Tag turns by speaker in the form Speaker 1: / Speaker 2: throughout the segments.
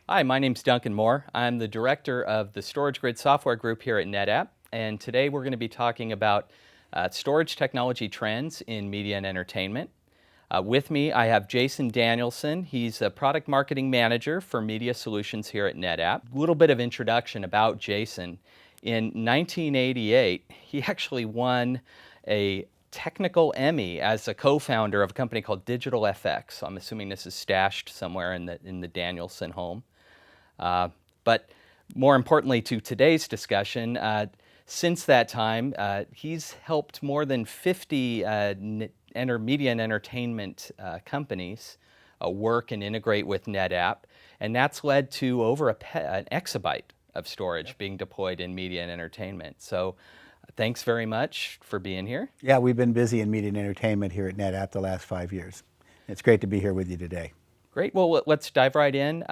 Speaker 1: Hi, my name's Duncan Moore. I'm the director of the StorageGRID software group here at NetApp, and today we're going to be talking about storage technology trends in media and entertainment. With me, I have Jason Danielson. He's a product marketing manager for media solutions here at NetApp. A little bit of introduction about Jason. In 1988, he actually won a technical Emmy as a co-founder of a company called Digital FX. I'm assuming this is stashed somewhere in the Danielson home. But more importantly to today's discussion, since that time, he's helped more than 50 media and entertainment companies work and integrate with NetApp, and that's led to over an exabyte of storage being deployed in media and entertainment. So thanks very much for being here.
Speaker 2: Yeah, we've been busy in media and entertainment here at NetApp the last 5 years. It's great to be here with you today.
Speaker 1: Great. Well, let's dive right in.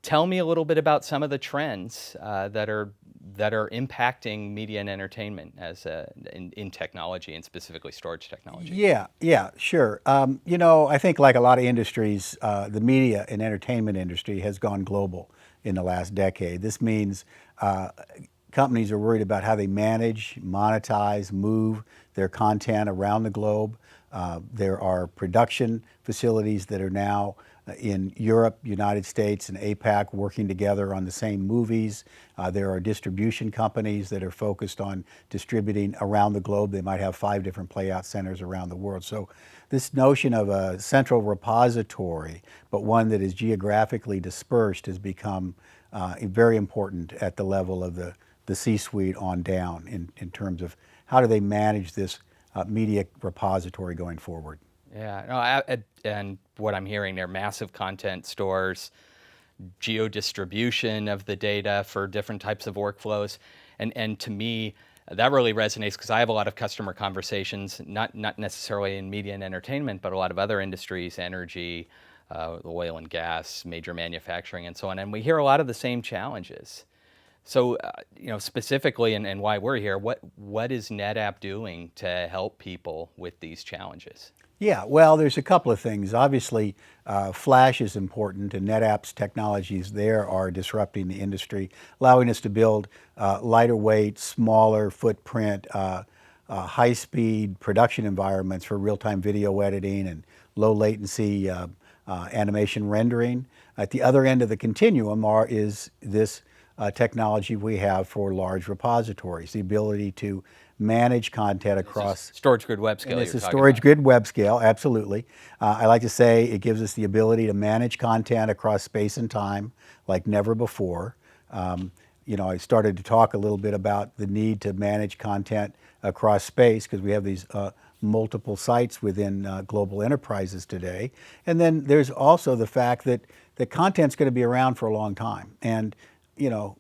Speaker 1: Tell me a little bit about some of the trends that are impacting media and entertainment in technology, and specifically storage technology.
Speaker 2: Yeah, sure. I think like a lot of industries, the media and entertainment industry has gone global in the last decade. This means companies are worried about how they manage, monetize, move their content around the globe. There are production facilities that are now in Europe, United States, and APAC working together on the same movies. There are distribution companies that are focused on distributing around the globe. They might have 5 different playout centers around the world. So this notion of a central repository, but one that is geographically dispersed, has become very important at the level of the C-suite on down in terms of how do they manage this media repository going forward.
Speaker 1: Yeah, no, and what I'm hearing, they're massive content stores, geo-distribution of the data for different types of workflows. And to me, that really resonates because I have a lot of customer conversations, not necessarily in media and entertainment, but a lot of other industries, energy, oil and gas, major manufacturing, and so on. And we hear a lot of the same challenges. So, specifically, and why we're here, what is NetApp doing to help people with these challenges?
Speaker 2: Yeah, well, there's a couple of things. Obviously, Flash is important, and NetApp's technologies there are disrupting the industry, allowing us to build lighter weight, smaller footprint, high-speed production environments for real-time video editing and low latency animation rendering. At the other end of the continuum is this technology we have for large repositories, the ability to manage content across
Speaker 1: StorageGRID Webscale.
Speaker 2: And it's a StorageGRID Webscale, absolutely. I like to say it gives us the ability to manage content across space and time like never before. I started to talk a little bit about the need to manage content across space because we have these multiple sites within global enterprises today. And then there's also the fact that the content's going to be around for a long time. And you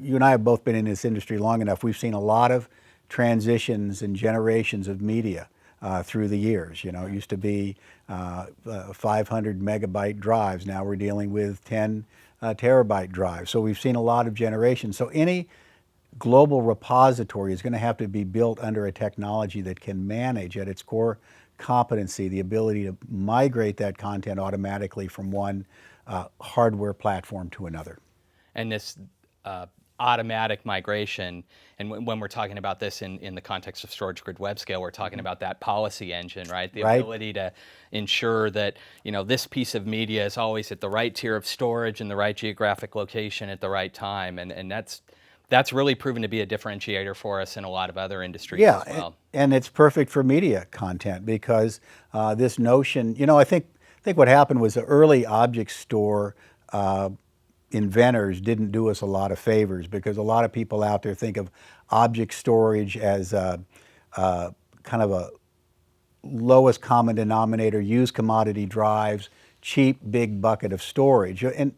Speaker 2: and I have both been in this industry long enough. We've seen a lot of transitions and generations of media through the years. It used to be 500 megabyte drives. Now we're dealing with 10 terabyte drives. So we've seen a lot of generations. So any global repository is going to have to be built under a technology that can manage at its core competency the ability to migrate that content automatically from one hardware platform to another.
Speaker 1: And this automatic migration, and when we're talking about this in the context of StorageGRID Webscale, we're talking about that policy engine, right? The ability to ensure that this piece of media is always at the right tier of storage in the right geographic location at the right time, and that's really proven to be a differentiator for us in a lot of other industries as well.
Speaker 2: And it's perfect for media content because this notion, I think what happened was the early object store inventors didn't do us a lot of favors because a lot of people out there think of object storage as kind of a lowest common denominator, use commodity drives, cheap big bucket of storage. And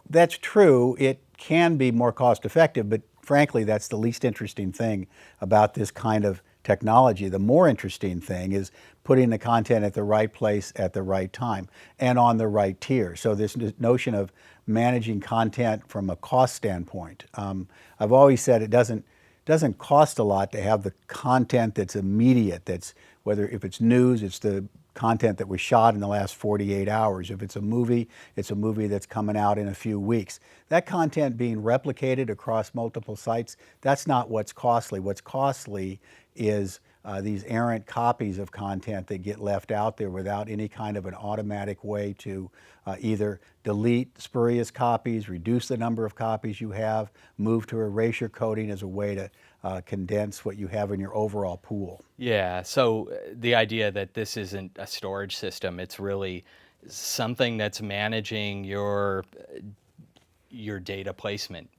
Speaker 2: that's true. It can be more cost effective, but frankly that's the least interesting thing about this kind of technology. The more interesting thing is putting the content at the right place at the right time and on the right tier. So this notion of managing content from a cost standpoint. I've always said it doesn't cost a lot to have the content that's immediate, that's if it's news, it's the content that was shot in the last 48 hours. If it's a movie that's coming out in a few weeks. That content being replicated across multiple sites, that's not what's costly. What's costly is these errant copies of content that get left out there without any kind of an automatic way to either delete spurious copies, reduce the number of copies you have, move to erasure coding as a way to condense what you have in your overall pool.
Speaker 1: Yeah, so the idea that this isn't a storage system, it's really something that's managing your data placement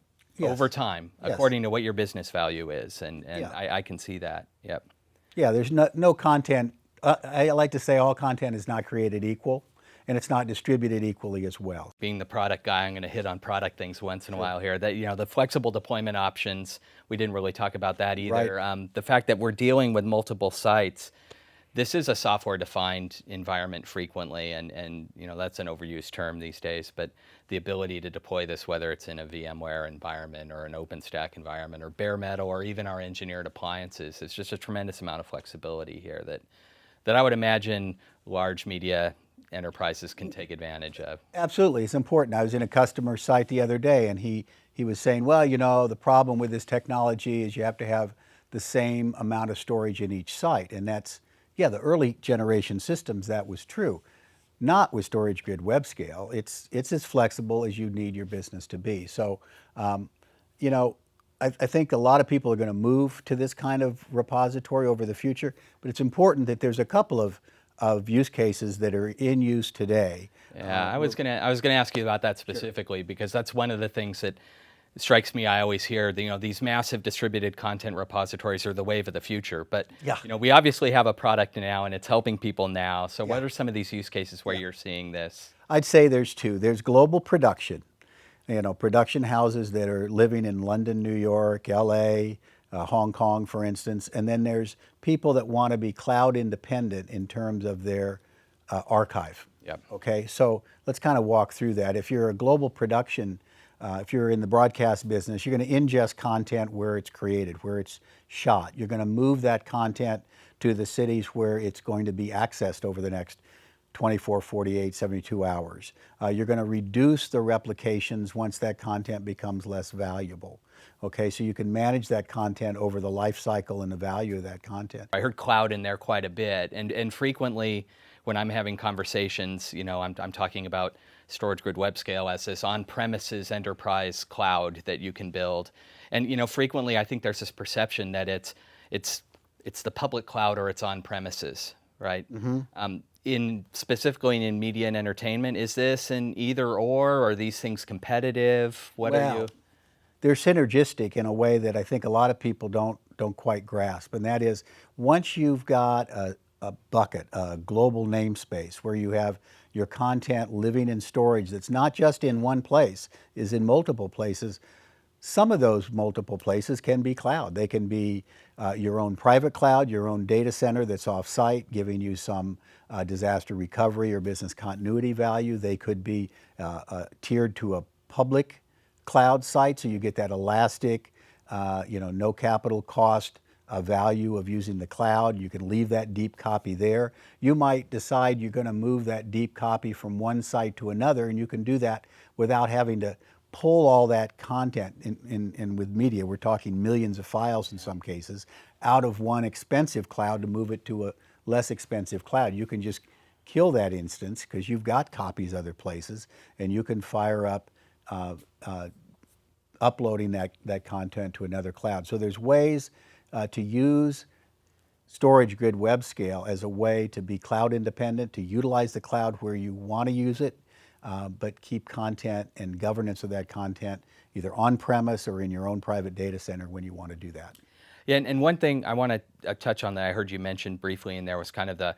Speaker 1: over time, according to what your business value is, and I can see that. Yep.
Speaker 2: Yeah, there's no content. I like to say all content is not created equal, and it's not distributed equally as well.
Speaker 1: Being the product guy, I'm going to hit on product things once in a while here. That the flexible deployment options, we didn't really talk about that either.
Speaker 2: Right.
Speaker 1: The fact that we're dealing with multiple sites, this is a software-defined environment frequently, and that's an overused term these days. But the ability to deploy this, whether it's in a VMware environment or an OpenStack environment or bare metal or even our engineered appliances, it's just a tremendous amount of flexibility here that I would imagine large media enterprises can take advantage of.
Speaker 2: Absolutely, it's important. I was in a customer site the other day, and he was saying, well, the problem with this technology is you have to have the same amount of storage in each site, and that's, yeah, the early generation systems, that was true. Not with StorageGRID Webscale. It's as flexible as you need your business to be. So, I think a lot of people are going to move to this kind of repository over the future, but it's important that there's a couple of use cases that are in use today.
Speaker 1: Yeah, I was gonna ask you about that specifically, because that's one of the things that strikes me. I always hear these massive distributed content repositories are the wave of the future, but we obviously have a product now and it's helping people now. So what are some of these use cases where you're seeing this?
Speaker 2: I'd say there's two. There's global production, production houses that are living in London, New York, LA, Hong Kong, for instance, and then there's people that want to be cloud independent in terms of their archive.
Speaker 1: Yep.
Speaker 2: Okay, so let's kind of walk through that. If you're a global production, if you're in the broadcast business, you're going to ingest content where it's created, where it's shot. You're going to move that content to the cities where it's going to be accessed over the next 24, 48, 72 hours. You're going to reduce the replications once that content becomes less valuable. Okay, so you can manage that content over the life cycle and the value of that content.
Speaker 1: I heard cloud in there quite a bit, and frequently when I'm having conversations, I'm talking about StorageGRID Webscale as this on-premises enterprise cloud that you can build. And frequently I think there's this perception that it's the public cloud or it's on-premises, right? Mm-hmm. Specifically in media and entertainment, is this an either or are these things competitive? What are you?
Speaker 2: They're synergistic in a way that I think a lot of people don't quite grasp, and that is once you've got a bucket, a global namespace where you have your content living in storage that's not just in one place, is in multiple places. Some of those multiple places can be cloud. They can be your own private cloud, your own data center that's off-site, giving you some disaster recovery or business continuity value. They could be tiered to a public cloud site, so you get that elastic, no capital cost value of using the cloud. You can leave that deep copy there. You might decide you're going to move that deep copy from one site to another, and you can do that without having to pull all that content, and with media, we're talking millions of files in some cases, out of one expensive cloud to move it to a less expensive cloud. You can just kill that instance because you've got copies other places, and you can fire up uploading that content to another cloud. So there's ways to use StorageGRID Webscale as a way to be cloud independent, to utilize the cloud where you want to use it, but keep content and governance of that content either on-premise or in your own private data center when you want to do that.
Speaker 1: Yeah, and one thing I want to touch on that I heard you mention briefly in there was kind of the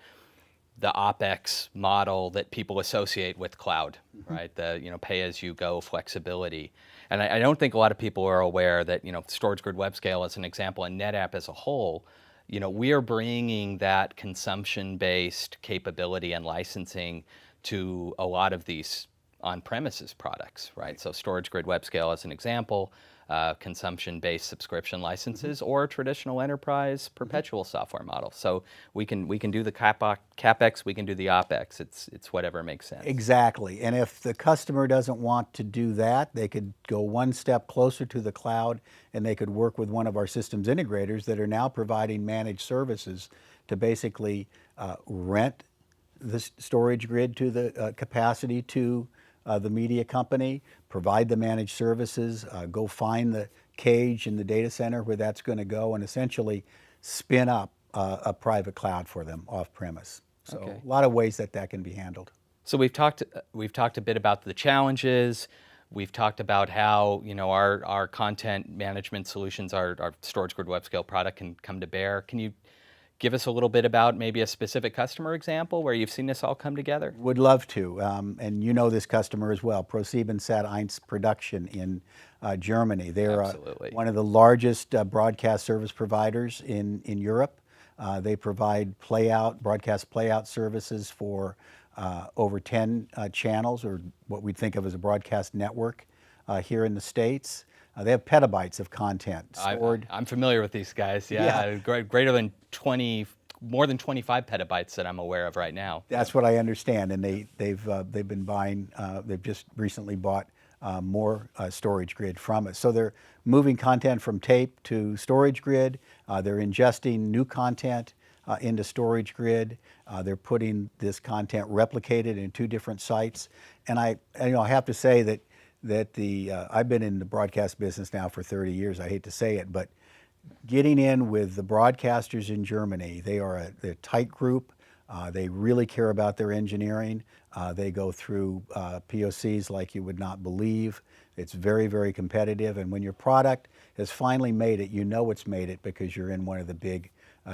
Speaker 1: OpEx model that people associate with cloud, mm-hmm. right? The pay-as-you-go flexibility. And I don't think a lot of people are aware that StorageGRID Webscale as an example and NetApp as a whole, we are bringing that consumption-based capability and licensing to a lot of these on-premises products, right? So StorageGRID Webscale as an example, consumption-based subscription licenses or traditional enterprise perpetual software model. So we can do the CapEx, we can do the OpEx. It's whatever makes sense.
Speaker 2: Exactly. And if the customer doesn't want to do that, they could go one step closer to the cloud, and they could work with one of our systems integrators that are now providing managed services to basically rent the storage grid to the capacity to the media company, provide the managed services, go find the cage in the data center where that's going to go, and essentially spin up a private cloud for them off premise. So
Speaker 1: Okay.
Speaker 2: a lot of ways that that can be handled.
Speaker 1: So we've talked a bit about the challenges. We've talked about how our content management solutions, our StorageGRID Webscale product can come to bear. Can you give us a little bit about maybe a specific customer example where you've seen this all come together?
Speaker 2: Would love to, and you know this customer as well, ProSiebenSat.1 Production in Germany. They're
Speaker 1: Absolutely.
Speaker 2: one of the largest broadcast service providers in Europe. They provide broadcast playout services for over 10 channels, or what we'd think of as a broadcast network here in the States. They have petabytes of content stored.
Speaker 1: I'm familiar with these guys. Yeah, greater than 20, more than 25 petabytes that I'm aware of right now.
Speaker 2: That's what I understand, and they've been buying. They've just recently bought more StorageGRID from us. So they're moving content from tape to StorageGRID. They're ingesting new content into StorageGRID. They're putting this content replicated in 2 different sites. And I have to say that I've been in the broadcast business now for 30 years. I hate to say it, but getting in with the broadcasters in Germany, they're a tight group. They really care about their engineering. They go through POCs like you would not believe. It's very, very competitive. And when your product has finally made it, you know it's made it because you're in one of the big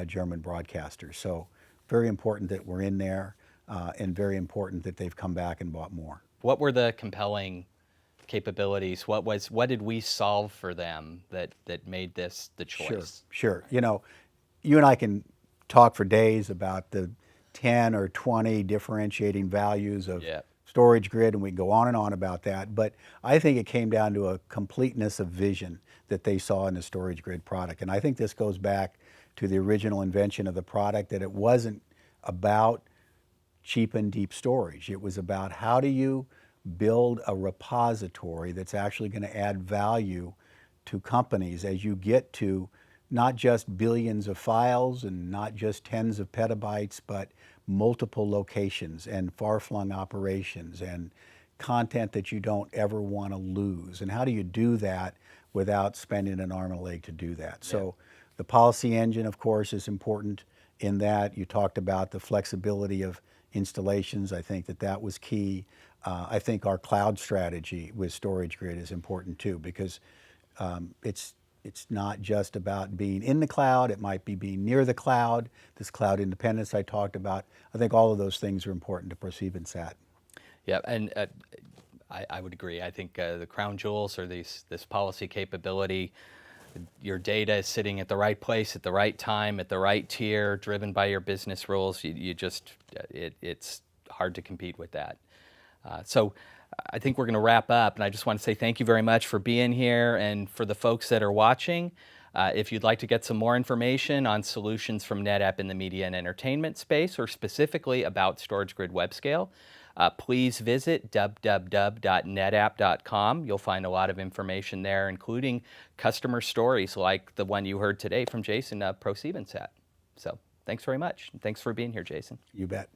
Speaker 2: German broadcasters. So very important that we're in there, and very important that they've come back and bought more.
Speaker 1: What were the compelling capabilities? What did we solve for them that made this the choice?
Speaker 2: Sure. You know, you and I can talk for days about the 10 or 20 differentiating values of StorageGRID, and we go on and on about that. But I think it came down to a completeness of vision that they saw in the StorageGRID product. And I think this goes back to the original invention of the product, that it wasn't about cheap and deep storage. It was about how do you build a repository that's actually going to add value to companies as you get to not just billions of files and not just tens of petabytes, but multiple locations and far-flung operations and content that you don't ever want to lose. And how do you do that without spending an arm and a leg to do that? So the policy engine, of course, is important in that. You talked about the flexibility of installations. I think that was key. I think our cloud strategy with StorageGRID is important too, because it's not just about being in the cloud. It might be being near the cloud, this cloud independence I talked about. I think all of those things are important to ProSiebenSat.
Speaker 1: Yeah, and I would agree. I think the crown jewels are this policy capability. Your data is sitting at the right place at the right time, at the right tier, driven by your business rules. It's hard to compete with that. So I think we're going to wrap up, and I just want to say thank you very much for being here, and for the folks that are watching. If you'd like to get some more information on solutions from NetApp in the media and entertainment space, or specifically about StorageGRID Webscale, please visit www.netapp.com. You'll find a lot of information there, including customer stories like the one you heard today from Jason of ProSiebenSat. So thanks very much. Thanks for being here, Jason.
Speaker 2: You bet.